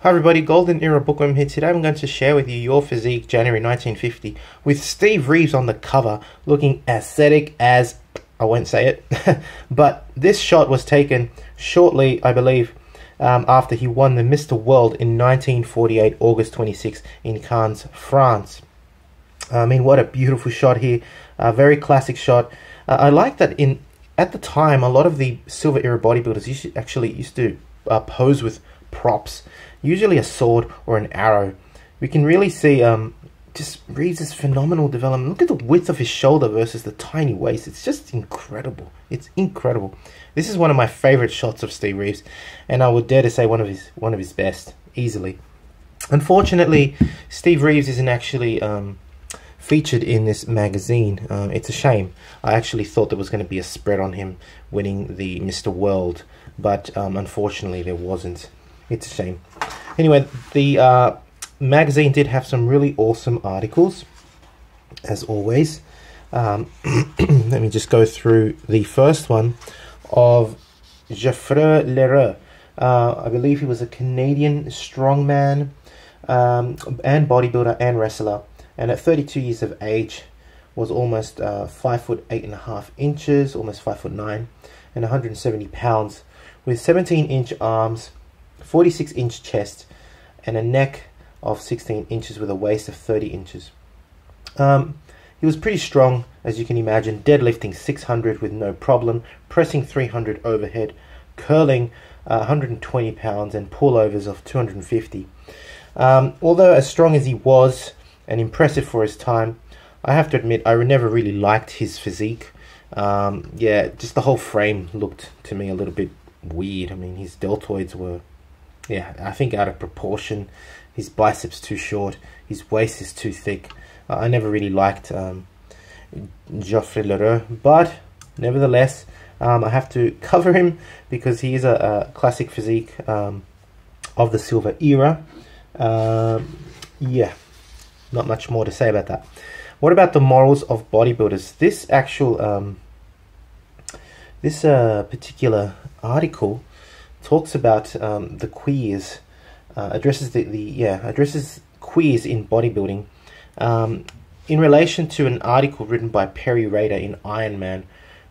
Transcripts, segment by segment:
Hi everybody, Golden Era Bookworm here. Today I'm going to share with you Your Physique January 1950 with Steve Reeves on the cover looking aesthetic as, I won't say it, but this shot was taken shortly, I believe, after he won the Mr. World in 1948, August 26 in Cannes, France. I mean, what a beautiful shot here, a very classic shot. I like that at the time, a lot of the Silver Era bodybuilders used to pose with props, usually a sword or an arrow. We can really see just Reeves' phenomenal development. Look at the width of his shoulder versus the tiny waist. It's just incredible. It's incredible. This is one of my favorite shots of Steve Reeves, and I would dare to say one of his best, easily. Unfortunately, Steve Reeves isn't actually featured in this magazine. It's a shame. I actually thought there was going to be a spread on him winning the Mr. World, but unfortunately there wasn't. It's a shame. Anyway, the magazine did have some really awesome articles, as always. Let me just go through the first one of Joffre LeHereux. I believe he was a Canadian strongman and bodybuilder and wrestler, and at 32 years of age was almost 5 foot 8.5 inches, almost 5'9", and 170 pounds, with 17-inch arms, 46-inch chest, and a neck of 16 inches with a waist of 30 inches. He was pretty strong, as you can imagine, deadlifting 600 with no problem, pressing 300 overhead, curling 120 pounds, and pullovers of 250. Although as strong as he was and impressive for his time, I have to admit I never really liked his physique. Yeah, just the whole frame looked to me a little bit weird. I mean, his deltoids were, yeah, I think out of proportion. His biceps too short. His waist is too thick. I never really liked Joffre LeHereux, but nevertheless, I have to cover him because he is a classic physique of the Silver Era. Yeah, not much more to say about that. What about the morals of bodybuilders? This actual, this particular article talks about the queers, addresses addresses queers in bodybuilding, in relation to an article written by Perry Rader in Iron Man,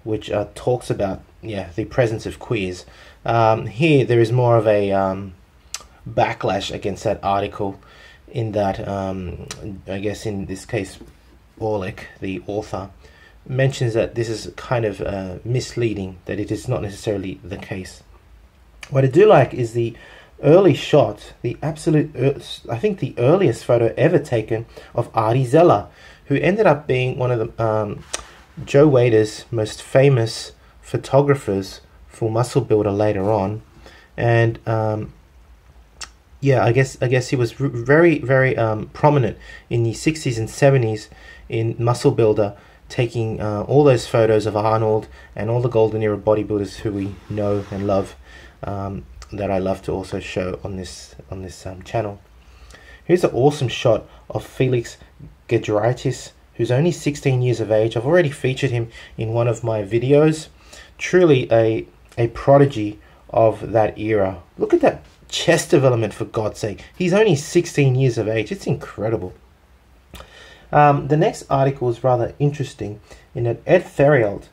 which talks about the presence of queers. Here there is more of a backlash against that article, in that I guess in this case Orlick, the author, mentions that this is kind of misleading, that it is not necessarily the case. What I do like is the early shot, the absolute, I think the earliest photo ever taken of Artie Zeller, who ended up being one of the Joe Weider's most famous photographers for Muscle Builder later on. And yeah, I guess he was very prominent in the 60s and 70s in Muscle Builder, taking all those photos of Arnold and all the Golden Era bodybuilders who we know and love, that I love to also show on this channel. Here's an awesome shot of Felix Giedraitis, who's only 16 years of age. I've already featured him in one of my videos. Truly a prodigy of that era. Look at that chest development, for God's sake. He's only 16 years of age. It's incredible. The next article is rather interesting, in that Ed Theriault,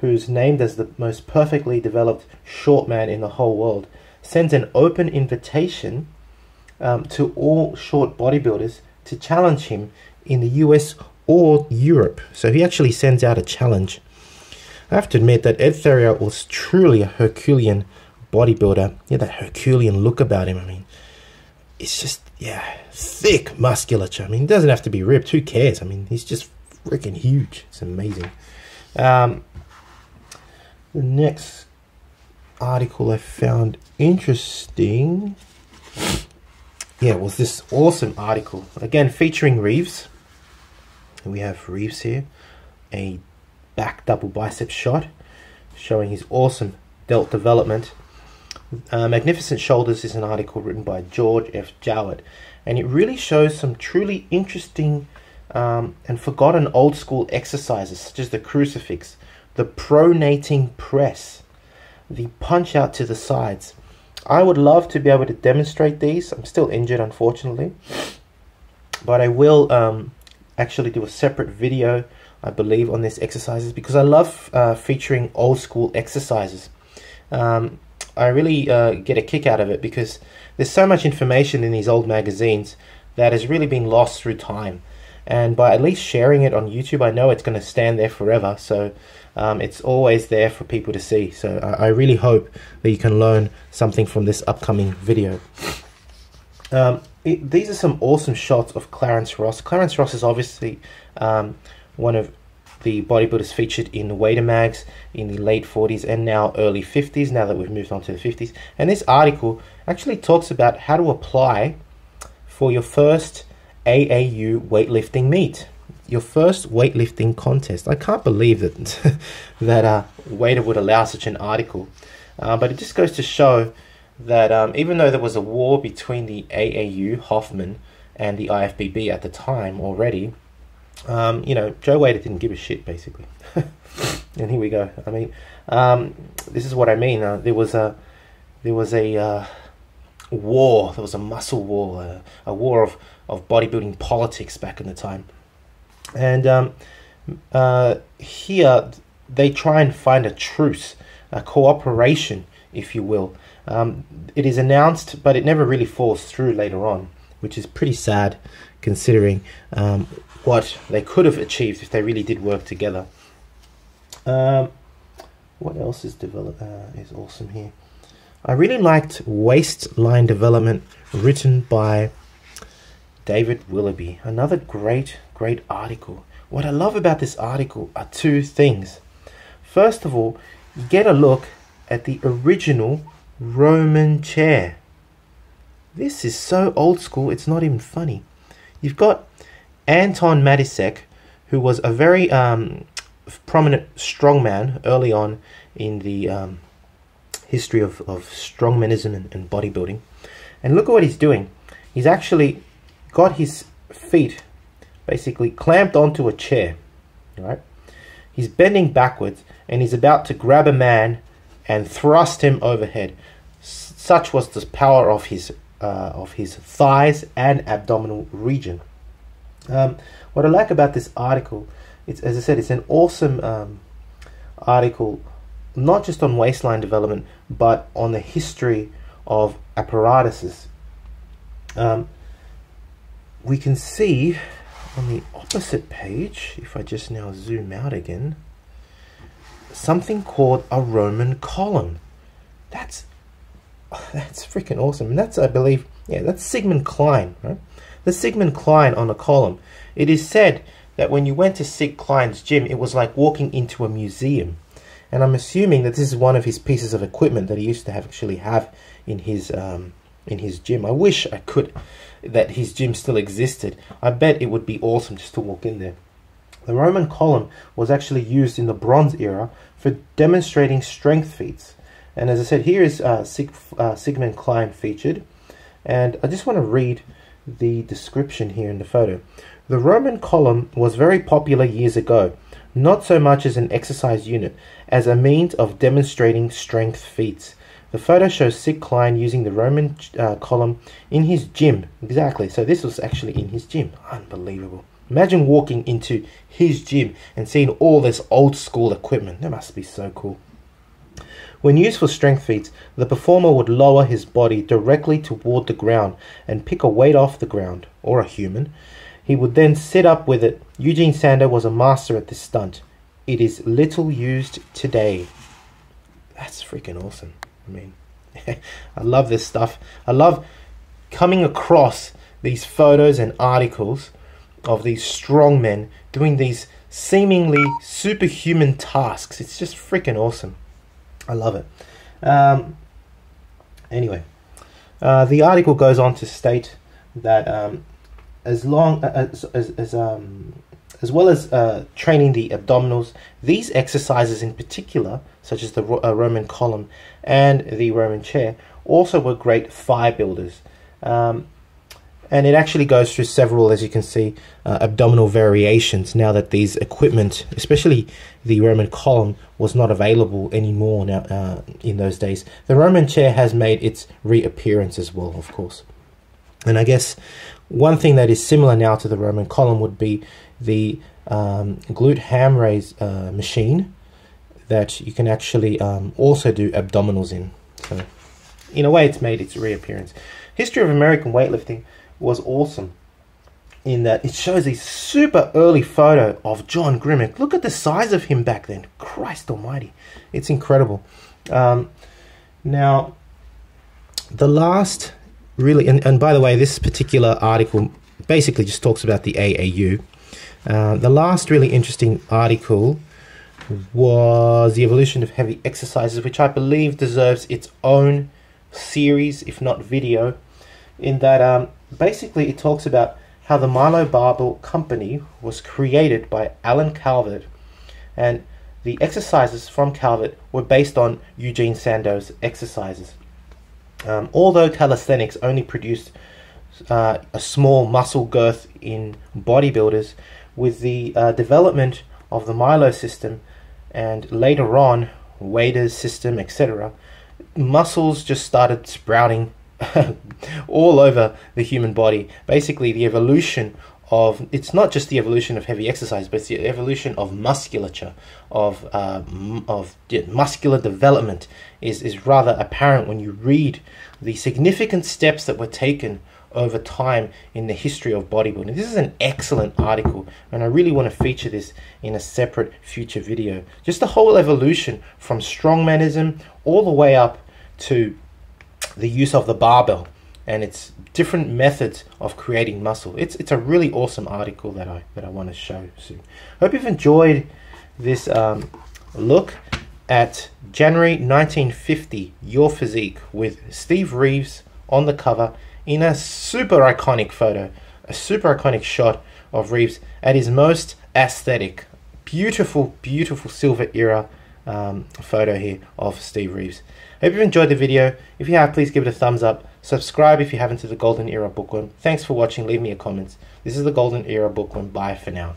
who's named as the most perfectly developed short man in the whole world, sends an open invitation to all short bodybuilders to challenge him in the US or Europe. So he actually sends out a challenge. I have to admit that Ed Theriault was truly a Herculean bodybuilder. Yeah, that Herculean look about him. I mean, it's just, yeah, thick musculature. I mean, he doesn't have to be ripped. Who cares? I mean, he's just freaking huge. It's amazing. The next article I found interesting, was this awesome article, again featuring Reeves. We have Reeves here, a back double bicep shot showing his awesome delt development. Magnificent Shoulders is an article written by George F. Jowett, and it really shows some truly interesting and forgotten old school exercises, such as the crucifix, the pronating press, the punch out to the sides. I would love to be able to demonstrate these. I'm still injured, unfortunately, but I will actually do a separate video, I believe, on these exercises, because I love featuring old school exercises. I really get a kick out of it because there's so much information in these old magazines that has really been lost through time. And by at least sharing it on YouTube, I know it's going to stand there forever. So it's always there for people to see. So I really hope that you can learn something from this upcoming video. These are some awesome shots of Clarence Ross. Clarence Ross is obviously one of the bodybuilders featured in the Wader mags in the late 40s and now early 50s, now that we've moved on to the 50s. And this article actually talks about how to apply for your first AAU weightlifting meet, your first weightlifting contest. I can't believe that that Wader would allow such an article, but it just goes to show that even though there was a war between the AAU, Hoffman, and the IFBB at the time already, you know, Joe Wader didn't give a shit, basically. And here we go. I mean, this is what I mean. There was a war. There was a muscle war, a war of bodybuilding politics back in the time. And here they try and find a truce, a cooperation, if you will. It is announced, but it never really falls through later on, which is pretty sad, considering what they could have achieved if they really did work together. What else is is awesome here? I really liked Waistline Development, written by David Willoughby. Another great article. What I love about this article are two things. First of all, you get a look at the original Roman chair. This is so old school, it's not even funny. You've got Anton Matisek, who was a very prominent strongman early on in the history of strongmanism and bodybuilding. And look at what he's doing. He's actually got his feet basically clamped onto a chair, right? He's bending backwards and he's about to grab a man and thrust him overhead. Such was the power of his thighs and abdominal region. What I like about this article, it's, as I said, it's an awesome article, not just on waistline development, but on the history of apparatuses. We can see on the opposite page, if I just now zoom out again, something called a Roman column. That's freaking awesome. And that's, I believe, yeah, that's Sigmund Klein, right? The Sigmund Klein on a column. It is said that when you went to Sig Klein's gym, it was like walking into a museum. And I'm assuming that this is one of his pieces of equipment that he used to actually have in his gym. I wish I could, that his gym still existed. I bet it would be awesome just to walk in there. The Roman column was actually used in the Bronze era for demonstrating strength feats. And as I said, here is Sigmund Klein featured. And I just want to read the description here in the photo. The Roman column was very popular years ago, not so much as an exercise unit, as a means of demonstrating strength feats. The photo shows Sig Klein using the Roman column in his gym. Exactly, so this was actually in his gym. Unbelievable. Imagine walking into his gym and seeing all this old school equipment. That must be so cool. When used for strength feats, the performer would lower his body directly toward the ground and pick a weight off the ground, or a human. He would then sit up with it. Eugene Sander was a master at this stunt. It is little used today. That's freaking awesome. I mean, I love this stuff. I love coming across these photos and articles of these strong men doing these seemingly superhuman tasks. It's just freaking awesome. I love it. Anyway, the article goes on to state that as well as training the abdominals, these exercises in particular, such as the Roman column and the Roman chair, also were great thigh builders. And it actually goes through several, as you can see, abdominal variations now that these equipment, especially the Roman column, was not available anymore now in those days. The Roman chair has made its reappearance as well, of course. And I guess one thing that is similar now to the Roman column would be the glute ham raise machine that you can actually also do abdominals in. So in a way, it's made its reappearance. History of American weightlifting was awesome in that it shows a super early photo of John Grimmick. Look at the size of him back then. Christ almighty. It's incredible. Now, the last really, and by the way, this particular article basically just talks about the AAU. The last really interesting article was the evolution of heavy exercises, which I believe deserves its own series, if not video, in that basically it talks about how the Milo Barbell Company was created by Alan Calvert, and the exercises from Calvert were based on Eugene Sando's exercises. Although calisthenics only produced a small muscle girth in bodybuilders, with the development of the Milo system and later on Wader's system, etc., muscles just started sprouting all over the human body. Basically, the evolution of, it's not just the evolution of heavy exercise, but it's the evolution of musculature, of muscular development is rather apparent when you read the significant steps that were taken over time in the history of bodybuilding. This is an excellent article, and I really want to feature this in a separate future video. Just the whole evolution from strongmanism all the way up to the use of the barbell and its different methods of creating muscle. It's a really awesome article that I want to show soon. Hope you've enjoyed this look at January 1950 Your Physique with Steve Reeves on the cover in a super iconic photo, a super iconic shot of Reeves at his most aesthetic. Beautiful, beautiful silver era photo here of Steve Reeves. Hope you've enjoyed the video. If you have, please give it a thumbs up. Subscribe if you haven't to the Golden Era Bookworm. Thanks for watching. Leave me a comment. This is the Golden Era Bookworm. Bye for now.